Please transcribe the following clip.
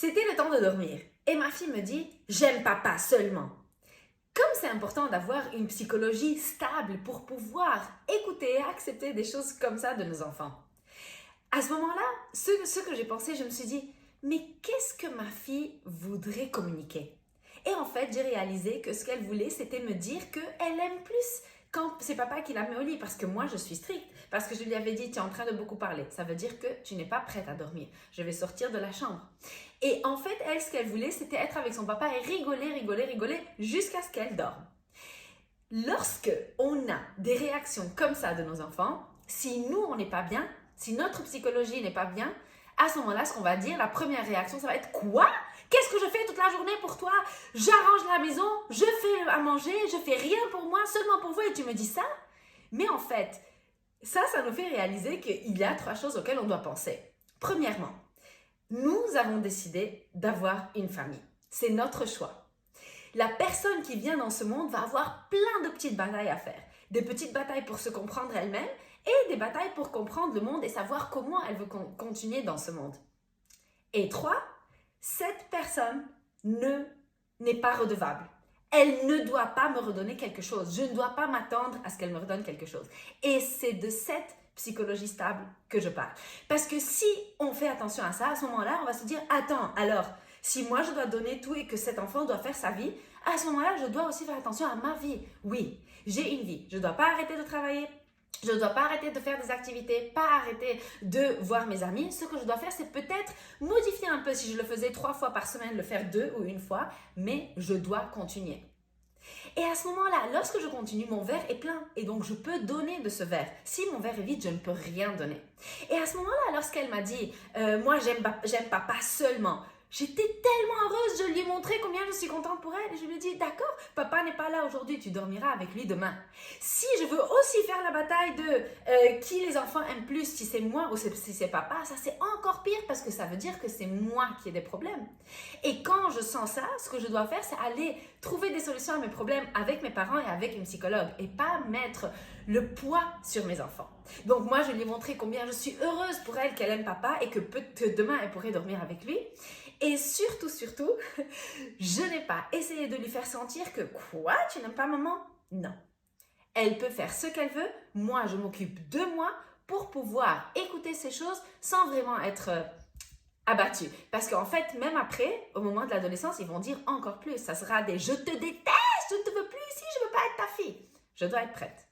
C'était le temps de dormir et ma fille me dit « J'aime papa seulement ». Comme c'est important d'avoir une psychologie stable pour pouvoir écouter et accepter des choses comme ça de nos enfants. À ce moment-là, ce que j'ai pensé, je me suis dit « Mais qu'est-ce que ma fille voudrait communiquer ?» Et en fait, j'ai réalisé que ce qu'elle voulait, c'était me dire qu'elle aime plus quand c'est papa qui la met au lit, parce que moi, je suis stricte, parce que je lui avais dit, tu es en train de beaucoup parler, ça veut dire que tu n'es pas prête à dormir, je vais sortir de la chambre. Et en fait, elle, ce qu'elle voulait, c'était être avec son papa et rigoler, jusqu'à ce qu'elle dorme. Lorsque on a des réactions comme ça de nos enfants, si nous, on n'est pas bien, si notre psychologie n'est pas bien, à ce moment-là, ce qu'on va dire, la première réaction, ça va être « Quoi ? Qu'est-ce que je fais toute la journée pour toi? J'arrange la maison, je fais à manger, je fais rien pour moi, seulement pour vous et tu me dis ça ?» Mais en fait, ça nous fait réaliser qu'il y a 3 choses auxquelles on doit penser. Premièrement, nous avons décidé d'avoir une famille. C'est notre choix. La personne qui vient dans ce monde va avoir plein de petites batailles à faire. Des petites batailles pour se comprendre elle-même et des batailles pour comprendre le monde et savoir comment elle veut continuer dans ce monde. Et 3, cette personne n'est pas redevable. Elle ne doit pas me redonner quelque chose. Je ne dois pas m'attendre à ce qu'elle me redonne quelque chose. Et c'est de cette psychologie stable que je parle. Parce que si on fait attention à ça, à ce moment-là, on va se dire « Attends, alors, si moi je dois donner tout et que cet enfant doit faire sa vie, à ce moment-là, je dois aussi faire attention à ma vie. Oui, j'ai une vie. Je ne dois pas arrêter de travailler. Je ne dois pas arrêter de faire des activités, pas arrêter de voir mes amis. Ce que je dois faire, c'est peut-être modifier un peu. Si je le faisais 3 fois par semaine, le faire 2 ou 1 fois, mais je dois continuer. Et à ce moment-là, lorsque je continue, mon verre est plein et donc je peux donner de ce verre. Si mon verre est vide, je ne peux rien donner. Et à ce moment-là, lorsqu'elle m'a dit « Moi, j'aime papa seulement », j'étais tellement heureuse, je lui ai montré combien je suis contente pour elle. Et je lui ai dit, d'accord, papa n'est pas là aujourd'hui, tu dormiras avec lui demain. Si je veux aussi faire la bataille de qui les enfants aiment plus, si c'est moi ou si c'est papa, ça c'est encore pire parce que ça veut dire que c'est moi qui ai des problèmes. Et quand je sens ça, ce que je dois faire, c'est aller trouver des solutions à mes problèmes avec mes parents et avec une psychologue et pas mettre le poids sur mes enfants. Donc moi, je lui ai montré combien je suis heureuse pour elle qu'elle aime papa et que demain, elle pourrait dormir avec lui. Et surtout, je n'ai pas essayé de lui faire sentir que « Quoi? Tu n'aimes pas maman ?» Non. Elle peut faire ce qu'elle veut. Moi, je m'occupe de moi pour pouvoir écouter ces choses sans vraiment être abattue. Parce qu'en fait, même après, au moment de l'adolescence, ils vont dire encore plus. Ça sera des « Je te déteste, je ne te veux plus ici, je ne veux pas être ta fille ». Je dois être prête.